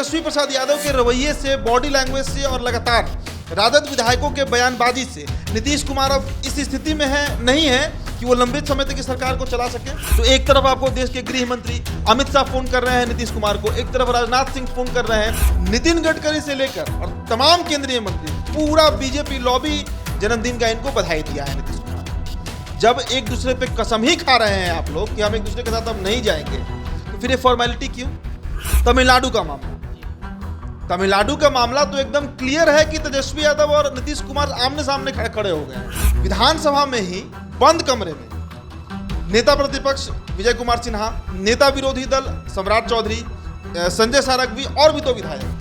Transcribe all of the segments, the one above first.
तेजस्वी प्रसाद यादव के रवैये से, बॉडी लैंग्वेज से और लगातार राजद विधायकों के बयानबाजी से नीतीश कुमार अब इस स्थिति में नहीं है कि वो लंबे समय तक इस सरकार को चला सके। तो एक तरफ आपको देश के गृह मंत्री अमित शाह फोन कर रहे हैं नीतीश कुमार को, एक तरफ राजनाथ सिंह फोन कर रहे हैं, नितिन गडकरी से लेकर और तमाम केंद्रीय मंत्री, पूरा बीजेपी लॉबी जन्मदिन का इनको बधाई दिया है नीतीश कुमार। जब एक दूसरे पे कसम ही खा रहे हैं आप लोग कि हम एक दूसरे के साथ अब नहीं जाएंगे, तो फिर ये फॉर्मेलिटी क्यों? तमिलनाडु का मामला तो एकदम क्लियर है कि तेजस्वी यादव और नीतीश कुमार आमने सामने खड़े हो गए हैं। विधानसभा में ही बंद कमरे में नेता प्रतिपक्ष विजय कुमार सिन्हा, नेता विरोधी दल सम्राट चौधरी, संजय सारंगी और भी दो विधायक,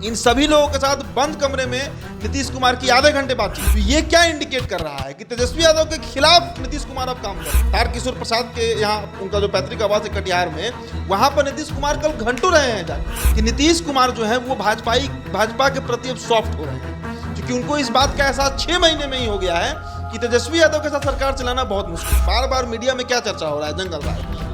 इन सभी लोगों के साथ बंद कमरे में नीतीश कुमार की आधे घंटे बातचीत। तो ये क्या इंडिकेट कर रहा है कि तेजस्वी यादव के खिलाफ नीतीश कुमार अब काम कर रहे हैं। तारकिशोर प्रसाद के यहाँ उनका जो पैतृक आवास है कटिहार में, वहां पर नीतीश कुमार कल घंटों रहे हैं जाकर कि नीतीश कुमार जो है वो भाजपा के प्रति अब सॉफ्ट हो रहे हैं, क्योंकि उनको इस बात का एहसास 6 महीने में ही हो गया है कि तेजस्वी यादव के साथ सरकार चलाना बहुत मुश्किल। बार बार मीडिया में क्या चर्चा हो रहा है?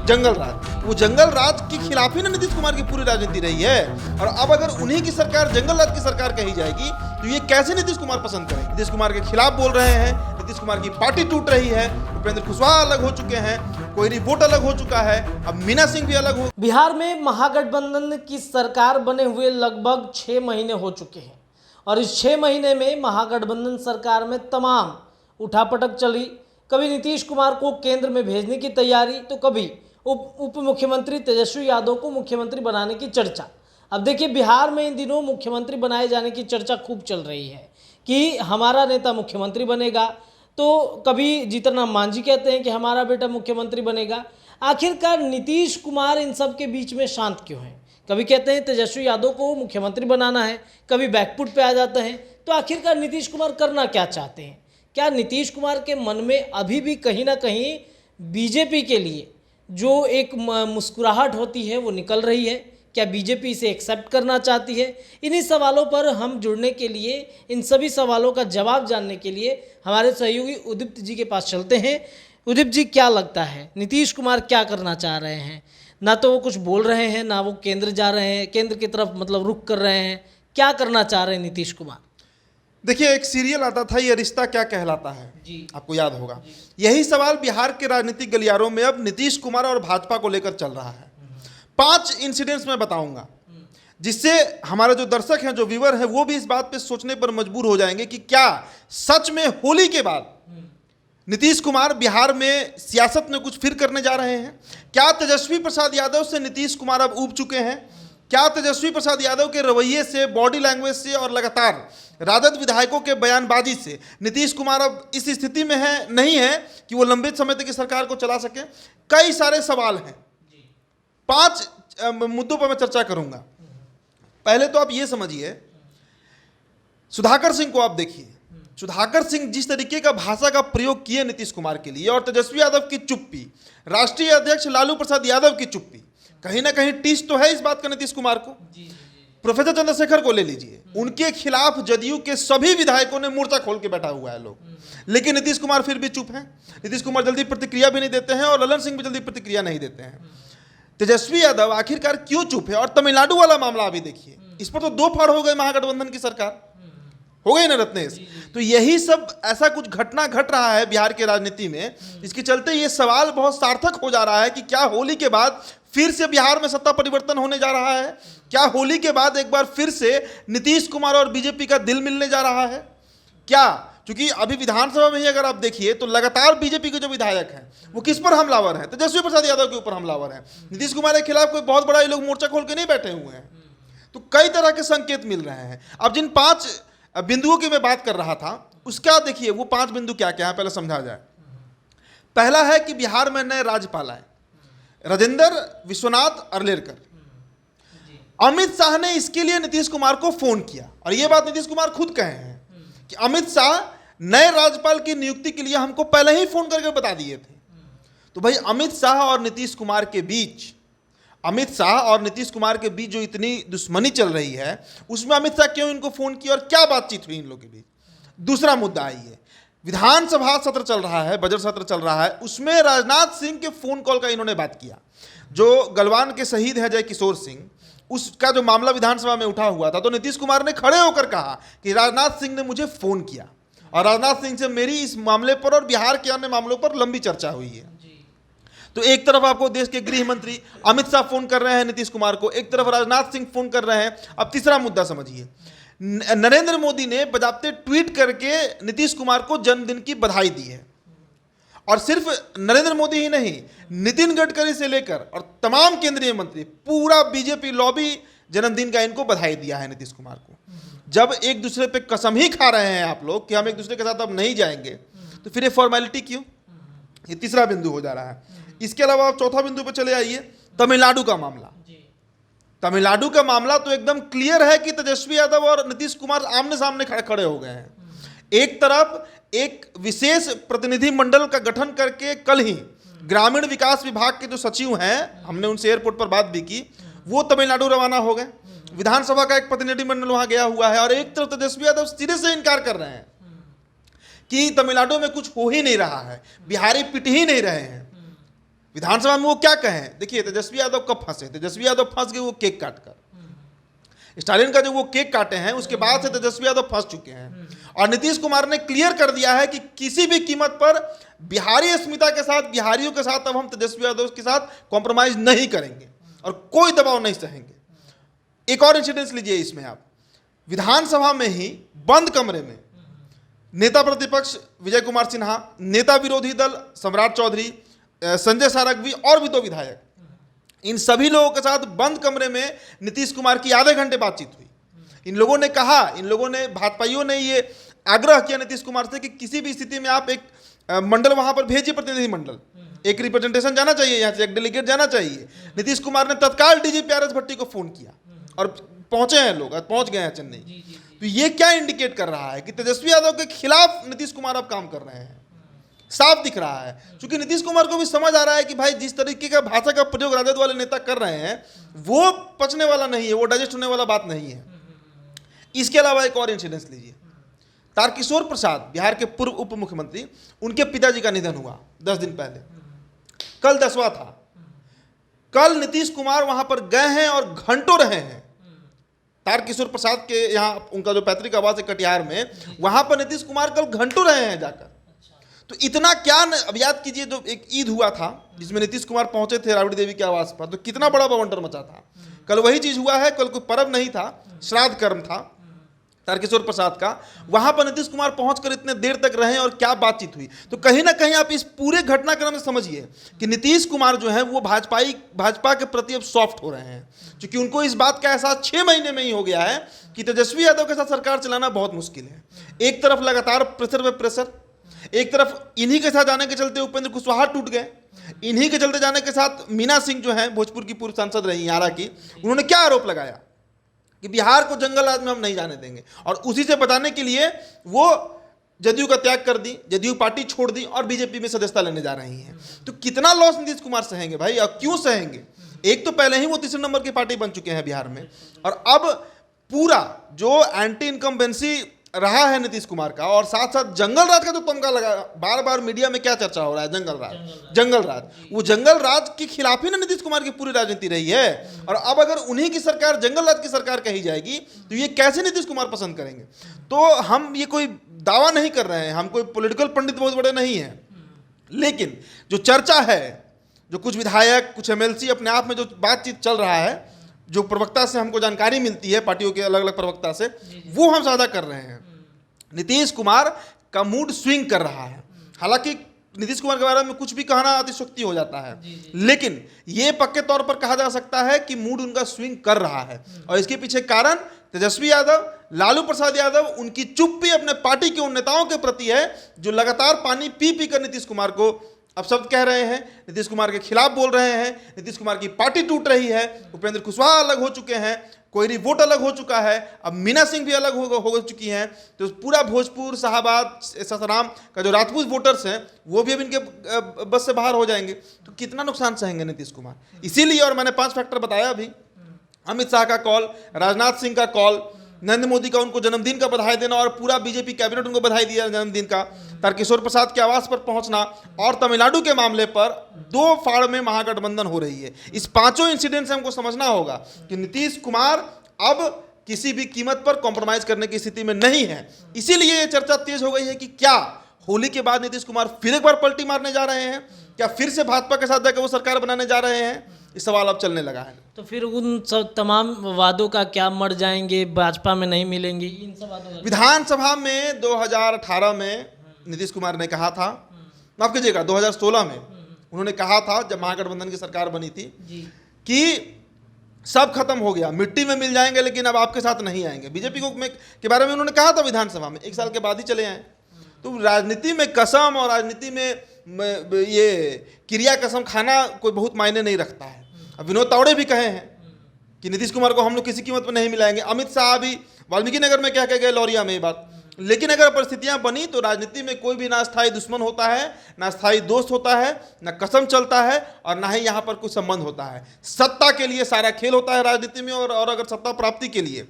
जंगल राज। वो जंगल राज के खिलाफ ही ना नीतीश कुमार की पूरी राजनीति रही है। और अब अगर उन्हीं की सरकार जंगल राज की सरकार कही जाएगी तो ये कैसे नीतीश कुमार पसंद करेंगे? नीतीश कुमार के खिलाफ बोल रहे हैं, नीतीश कुमार की पार्टी टूट रही है, उपेंद्र कुशवाहा अलग हो चुके हैं, कोयरी वोट अलग हो चुका है, अब मीना सिंह भी अलग हो। बिहार में महागठबंधन की सरकार बने हुए लगभग 6 महीने हो चुके हैं और इस 6 महीने में महागठबंधन सरकार में तमाम उठापटक चली। कभी नीतीश कुमार को केंद्र में भेजने की तैयारी, तो कभी उप मुख्यमंत्री तेजस्वी यादव को मुख्यमंत्री बनाने की चर्चा। अब देखिए, बिहार में इन दिनों मुख्यमंत्री बनाए जाने की चर्चा खूब चल रही है कि हमारा नेता मुख्यमंत्री बनेगा। तो कभी जीतन राम मांझी कहते हैं कि हमारा बेटा मुख्यमंत्री बनेगा। आखिरकार नीतीश कुमार इन सब के बीच में शांत क्यों हैं? कभी कहते हैं तेजस्वी यादव को मुख्यमंत्री बनाना है, कभी बैकफुट पे आ जाते हैं। तो आखिरकार नीतीश कुमार करना क्या चाहते हैं? क्या नीतीश कुमार के मन में अभी भी कहीं ना कहीं बीजेपी के लिए जो एक मुस्कुराहट होती है वो निकल रही है? क्या बीजेपी इसे एक्सेप्ट करना चाहती है? इन्हीं सवालों पर हम जुड़ने के लिए, इन सभी सवालों का जवाब जानने के लिए हमारे सहयोगी उदीप्त जी के पास चलते हैं। उदीप्त जी, क्या लगता है नीतीश कुमार क्या करना चाह रहे हैं? ना तो वो कुछ बोल रहे हैं, ना वो केंद्र जा रहे हैं, केंद्र की तरफ मतलब रुख कर रहे हैं। क्या करना चाह रहे हैं नीतीश कुमार? देखिए, एक सीरियल आता था, ये रिश्ता क्या कहलाता है जी, आपको याद होगा। यही सवाल बिहार के राजनीतिक गलियारों में अब नीतीश कुमार और भाजपा को लेकर चल रहा है। 5 इंसिडेंट्स मैं बताऊंगा जिससे हमारे जो दर्शक हैं, जो व्यूअर हैं, वो भी इस बात पे सोचने पर मजबूर हो जाएंगे कि क्या सच में होली के बाद नीतीश कुमार बिहार में सियासत में कुछ फिर करने जा रहे हैं? क्या तेजस्वी प्रसाद यादव से नीतीश कुमार अब ऊब चुके हैं? क्या तेजस्वी प्रसाद यादव के रवैये से, बॉडी लैंग्वेज से और लगातार राजद विधायकों के बयानबाजी से नीतीश कुमार अब इस स्थिति में नहीं है कि वो लंबे समय तक इस सरकार को चला सके? कई सारे सवाल हैं। 5 मुद्दों पर मैं चर्चा करूंगा। पहले तो आप ये समझिए, सुधाकर सिंह को आप देखिए। सुधाकर सिंह जिस तरीके का भाषा का प्रयोग किए नीतीश कुमार के लिए, और तेजस्वी यादव की चुप्पी, राष्ट्रीय अध्यक्ष लालू प्रसाद यादव की चुप्पी, कहीं ना कहीं टीस तो है इस बात का नीतीश कुमार को। प्रोफेसर चंद्रशेखर को ले लीजिए, उनके खिलाफ जदयू के सभी विधायकों ने मोर्चा खोल के बैठा हुआ है लोग, लेकिन नीतीश कुमार फिर भी चुप हैं। नीतीश कुमार जल्दी प्रतिक्रिया भी नहीं देते हैं और ललन सिंह भी जल्दी प्रतिक्रिया नहीं देते हैं। तेजस्वी यादव आखिरकार क्यों चुप है? और तमिलनाडु वाला मामला अभी देखिए, इस पर तो 2 फाड़ हो गए महागठबंधन की सरकार, हो गई ना रत्नेश? तो यही सब ऐसा कुछ घटना घट रहा है बिहार के राजनीति में, इसके चलते ये सवाल बहुत सार्थक हो जा रहा है कि क्या होली के बाद फिर से बिहार में सत्ता परिवर्तन होने जा रहा है? क्या होली के बाद एक बार फिर से नीतीश कुमार और बीजेपी का दिल मिलने जा रहा है क्या? क्योंकि अभी विधानसभा में ही अगर आप देखिए तो लगातार बीजेपी के जो विधायक हैं वो किस पर हमलावर हैं? तेजस्वी प्रसाद यादव के ऊपर हमलावर हैं। नीतीश कुमार के खिलाफ कोई बहुत बड़ा ये लोग मोर्चा खोल के नहीं बैठे हुए हैं। तो कई तरह के संकेत मिल रहे हैं। अब जिन 5 बिंदुओं की मैं बात कर रहा था, उसका देखिए वो 5 बिंदु क्या क्या है, पहले समझा जाए। पहला है कि बिहार में नए राज्यपाल आए, राजेंद्र विश्वनाथ अर्लेकर। अमित शाह ने इसके लिए नीतीश कुमार को फोन किया और यह बात नीतीश कुमार खुद कहे हैं कि अमित शाह नए राज्यपाल की नियुक्ति के लिए हमको पहले ही फोन करके बता दिए थे। तो भाई अमित शाह और नीतीश कुमार के बीच जो इतनी दुश्मनी चल रही है, उसमें अमित शाह क्यों इनको फोन किया और क्या बातचीत हुई इन लोगों के बीच? दूसरा मुद्दा आइए, विधानसभा सत्र चल रहा है, बजट सत्र चल रहा है, उसमें राजनाथ सिंह के फोन कॉल का इन्होंने बात किया। जो गलवान के शहीद हैं जय किशोर सिंह, उसका जो मामला विधानसभा में उठा हुआ था, तो नीतीश कुमार ने खड़े होकर कहा कि राजनाथ सिंह ने मुझे फोन किया और राजनाथ सिंह से मेरी इस मामले पर और बिहार के अन्य मामलों पर लंबी चर्चा हुई है। तो एक तरफ आपको देश के गृह मंत्री अमित शाह फोन कर रहे हैं नीतीश कुमार को, एक तरफ राजनाथ सिंह फोन कर रहे हैं। अब तीसरा मुद्दा समझिए, नरेंद्र मोदी ने बजाते ट्वीट करके नीतीश कुमार को जन्मदिन की बधाई दी है। और सिर्फ नरेंद्र मोदी ही नहीं, नितिन गडकरी से लेकर और तमाम केंद्रीय मंत्री, पूरा बीजेपी लॉबी जन्मदिन का इनको बधाई दिया है नीतीश कुमार को। जब एक दूसरे पे कसम ही खा रहे हैं आप लोग कि हम एक दूसरे के साथ अब नहीं जाएंगे, तो फिर ये फॉर्मेलिटी क्यों? ये तीसरा बिंदु हो जा रहा है। इसके अलावा आप चौथा बिंदु पे चले आइए, तमिलनाडु का मामला। तमिलनाडु का मामला तो एकदम क्लियर है कि तेजस्वी यादव और नीतीश कुमार आमने सामने खड़े हो गए हैं। एक तरफ एक विशेष प्रतिनिधि मंडल का गठन करके कल ही ग्रामीण विकास विभाग के जो सचिव हैं, हमने उनसे एयरपोर्ट पर बात भी की, वो तमिलनाडु रवाना हो गए। विधानसभा का एक प्रतिनिधि मंडल वहां गया हुआ है। और एक तरफ तेजस्वी यादव सिरे से इनकार कर रहे हैं कि तमिलनाडु में कुछ हो ही नहीं रहा है, बिहारी पिट ही नहीं रहे हैं। विधानसभा में वो क्या कहें? देखिए, तेजस्वी यादव कब फंसे? तेजस्वी यादव फंस गए वो केक काटकर। स्टालिन का जो वो केक काटे हैं, उसके बाद से तेजस्वी यादव फंस चुके हैं। और नीतीश कुमार ने क्लियर कर दिया है कि किसी भी कीमत पर बिहारी अस्मिता के साथ, बिहारियों के साथ अब हम तेजस्वी यादव के साथ कॉम्प्रोमाइज नहीं करेंगे और कोई दबाव नहीं सहेंगे। एक और इंसिडेंस लीजिए इसमें आप, विधानसभा में ही बंद कमरे में नेता प्रतिपक्ष विजय कुमार सिन्हा, नेता विरोधी दल सम्राट चौधरी, संजय सारंगी और भी 2 विधायक, इन सभी लोगों के साथ बंद कमरे में नीतीश कुमार की आधे घंटे बातचीत हुई। इन लोगों ने कहा, इन लोगों ने, भाजपाइयों ने ये आग्रह किया नीतीश कुमार से कि किसी भी स्थिति में आप एक मंडल वहां पर भेजिए, प्रतिनिधि मंडल, एक रिप्रेजेंटेशन जाना चाहिए, यहाँ से एक डेलीगेट जाना चाहिए। नीतीश कुमार ने तत्काल डीजीपी आर एस भट्टी को फोन किया और पहुंचे हैं लोग, पहुंच गए हैं चेन्नई। तो ये क्या इंडिकेट कर रहा है कि तेजस्वी यादव के खिलाफ नीतीश कुमार अब काम कर रहे हैं। साफ दिख रहा है, क्योंकि नीतीश कुमार को भी समझ आ रहा है कि भाई जिस तरीके का भाषा का प्रयोग राजद वाले नेता कर रहे हैं वो पचने वाला नहीं है, वो डाइजेस्ट होने वाला बात नहीं है। इसके अलावा एक और इंसिडेंस लीजिए, तारकिशोर प्रसाद, बिहार के पूर्व उप मुख्यमंत्री, उनके पिताजी का निधन हुआ 10 दिन पहले। कल 10वां था। कल नीतीश कुमार वहां पर गए हैं और घंटों रहे हैं। तारकिशोर प्रसाद के यहाँ उनका जो पैतृक आवास है कटिहार में, वहां पर नीतीश कुमार कल घंटों रहे हैं जाकर। तो इतना क्या अब याद कीजिए, जो एक ईद हुआ था जिसमें नीतीश कुमार पहुंचे थे राबड़ी देवी के आवास पर, तो कितना बड़ा बवंडर मचा था। कल वही चीज हुआ है। कल कोई पर्व नहीं था, श्राद्ध कर्म था तारकिशोर प्रसाद का। वहां पर नीतीश कुमार पहुंचकर इतने देर तक रहे और क्या बातचीत हुई। तो कहीं ना कहीं आप इस पूरे घटनाक्रम से समझिए कि नीतीश कुमार जो है वो भाजपा के प्रति अब सॉफ्ट हो रहे हैं, क्योंकि उनको इस बात का एहसास 6 महीने में ही हो गया है कि तेजस्वी यादव के साथ सरकार चलाना बहुत मुश्किल है। एक तरफ लगातार प्रेशर पे प्रेशर, एक तरफ इन्हीं के साथ जाने के चलते उपेंद्र कुशवाहा टूट गए, इन्हीं के चलते जाने के साथ मीना सिंह जो है भोजपुर की पूर्व सांसद रही आरा की, उन्होंने क्या आरोप लगाया कि बिहार को जंगल राज में हम नहीं जाने देंगे। और उसी से बचाने के लिए वो जदयू का त्याग कर दी, जदयू पार्टी छोड़ दी और बीजेपी में सदस्यता लेने जा रही हैं। तो कितना लॉस नीतीश कुमार सहेंगे भाई, और क्यों सहेंगे? एक तो पहले ही वो 3 नंबर की पार्टी बन चुके हैं बिहार में, और अब पूरा जो एंटी इनकम्बेंसी रहा है नीतीश कुमार का, और साथ साथ जंगल राज का जो तमगा लगा, बार बार मीडिया में क्या चर्चा हो रहा है, जंगल राज, वो जंगल राज के खिलाफ ही ना नीतीश कुमार की पूरी राजनीति रही है। और अब अगर उन्हीं की सरकार जंगल राज की सरकार कही जाएगी तो ये कैसे नीतीश कुमार पसंद करेंगे? तो हम ये कोई दावा नहीं कर रहे हैं, हम कोई पॉलिटिकल पंडित बहुत बड़े नहीं हैं, लेकिन जो चर्चा है, जो कुछ विधायक, कुछ एमएलसी अपने आप में जो बातचीत चल रहा है, जो प्रवक्ता से हमको जानकारी मिलती है, पार्टियों के अलग अलग प्रवक्ता से, वो हम साझा कर रहे हैं। नीतीश कुमार का मूड स्विंग कर रहा है। हालांकि नीतीश कुमार के बारे में कुछ भी कहना अतिशयोक्ति हो जाता है, लेकिन ये पक्के तौर पर कहा जा सकता है कि मूड उनका स्विंग कर रहा है। और इसके पीछे कारण तेजस्वी यादव, लालू प्रसाद यादव, उनकी चुप्पी अपने पार्टी के उन नेताओं के प्रति है जो लगातार पानी पी पी कर नीतीश कुमार को अब शब्द कह रहे हैं, नीतीश कुमार के खिलाफ बोल रहे हैं, नीतीश कुमार की पार्टी टूट रही है, उपेंद्र कुशवाहा अलग हो चुके हैं, कोयरी वोट अलग हो चुका है, अब मीना सिंह भी अलग हो चुकी हैं। तो पूरा भोजपुर, शाहबाद, सासाराम का जो राजपूत वोटर्स हैं वो भी अब इनके बस से बाहर हो जाएंगे। तो कितना नुकसान सहेंगे नीतीश कुमार? इसीलिए, और मैंने 5 फैक्टर बताया अभी, अमित शाह का कॉल, राजनाथ सिंह का कॉल, नरेंद्र मोदी का उनको जन्मदिन का बधाई देना और पूरा बीजेपी कैबिनेट उनको बधाई दिया जन्मदिन का, तारकिशोर प्रसाद के आवास पर पहुंचना, और तमिलनाडु के मामले पर 2 फाड़ में महागठबंधन हो रही है। इस पांचों इंसिडेंट से हमको समझना होगा कि नीतीश कुमार अब किसी भी कीमत पर कॉम्प्रोमाइज करने की स्थिति में नहीं है। इसीलिए ये चर्चा तेज हो गई है कि क्या होली के बाद नीतीश कुमार फिर एक बार पलटी मारने जा रहे हैं, क्या फिर से भाजपा के साथ जाकर वो सरकार बनाने जा रहे हैं, ये सवाल अब चलने लगा है। तो फिर उन सब तमाम वादों का क्या, मर जाएंगे, भाजपा में नहीं मिलेंगे, इन सब वादों का? विधानसभा में 2018 में नीतीश कुमार ने कहा था, माफ कीजिएगा 2016 में उन्होंने कहा था जब महागठबंधन की सरकार बनी थी कि सब खत्म हो गया, मिट्टी में मिल जाएंगे लेकिन अब आपके साथ नहीं आएंगे। बीजेपी को के बारे में उन्होंने कहा था विधानसभा में, 1 साल के बाद ही चले आए। तो राजनीति में कसम और राजनीति में ये क्रिया कसम खाना कोई बहुत मायने नहीं रखता है। अब विनोद तावड़े भी कहे हैं कि नीतीश कुमार को हम लोग किसी कीमत पर नहीं मिलाएंगे। अमित शाह भी वाल्मीकि नगर में कह के गए, लौरिया में ये बात। लेकिन अगर परिस्थितियां बनी तो राजनीति में कोई भी ना स्थायी दुश्मन होता है, ना स्थायी दोस्त होता है, ना कसम चलता है, और ना ही यहाँ पर कुछ संबंध होता है। सत्ता के लिए सारा खेल होता है राजनीति में, और अगर सत्ता प्राप्ति के लिए,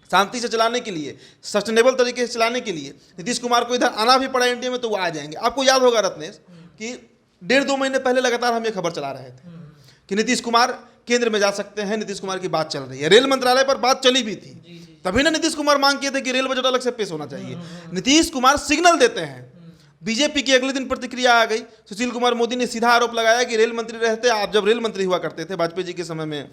शांति से चलाने के लिए, सस्टेनेबल तरीके से चलाने के लिए नीतीश कुमार को इधर आना भी पड़ा इंडिया में, तो वो आ जाएंगे। आपको याद होगा रत्नेश कि 1.5-2 महीने पहले लगातार हम ये खबर चला रहे थे कि नीतीश कुमार केंद्र में जा सकते हैं, नीतीश कुमार की बात चल रही है। रेल मंत्रालय पर बात चली भी थी, तभी ना नीतीश कुमार मांग किए थे कि रेल बजट अलग से पेश होना चाहिए। नीतीश कुमार सिग्नल देते हैं। बीजेपी की अगले दिन प्रतिक्रिया आ गई। सुशील कुमार मोदी ने सीधा आरोप लगाया कि रेल मंत्री रहते, आप जब रेल मंत्री हुआ करते थे वाजपेयी जी के समय में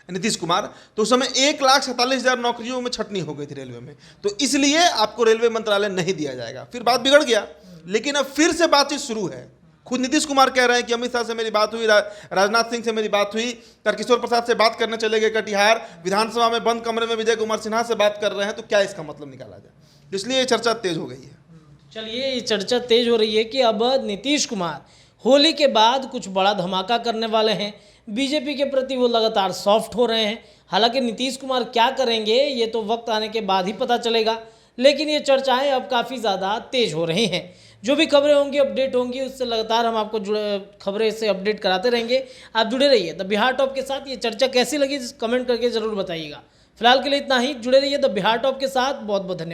नीतीश कुमार, तो उस समय 1,47,000 नौकरियों में छटनी हो गई थी रेलवे में, तो इसलिए आपको रेलवे मंत्रालय नहीं दिया जाएगा। फिर बात बिगड़ गया, लेकिन अब फिर से बातचीत शुरू है। खुद नीतीश कुमार कह रहे हैं कि अमित शाह से मेरी बात हुई, राजनाथ सिंह से मेरी बात हुई, तारकिशोर प्रसाद से बात करने चले गए कटिहार, विधानसभा में बंद कमरे में विजय कुमार सिन्हा से बात कर रहे हैं। तो क्या इसका मतलब निकाला जाए? इसलिए ये चर्चा तेज हो गई है। चलिए, ये चर्चा तेज हो रही है कि अब नीतीश कुमार होली के बाद कुछ बड़ा धमाका करने वाले हैं। बीजेपी के प्रति वो लगातार सॉफ्ट हो रहे हैं। हालांकि नीतीश कुमार क्या करेंगे ये तो वक्त आने के बाद ही पता चलेगा, लेकिन ये चर्चाएं अब काफ़ी ज़्यादा तेज हो रही हैं। जो भी खबरें होंगी, अपडेट होंगी, उससे लगातार हम आपको खबरें से अपडेट कराते रहेंगे। आप जुड़े रहिए द बिहार टॉप के साथ। ये चर्चा कैसी लगी कमेंट करके ज़रूर बताइएगा। फिलहाल के लिए इतना ही। जुड़े रहिए द बिहार टॉप के साथ। बहुत बहुत धन्यवाद।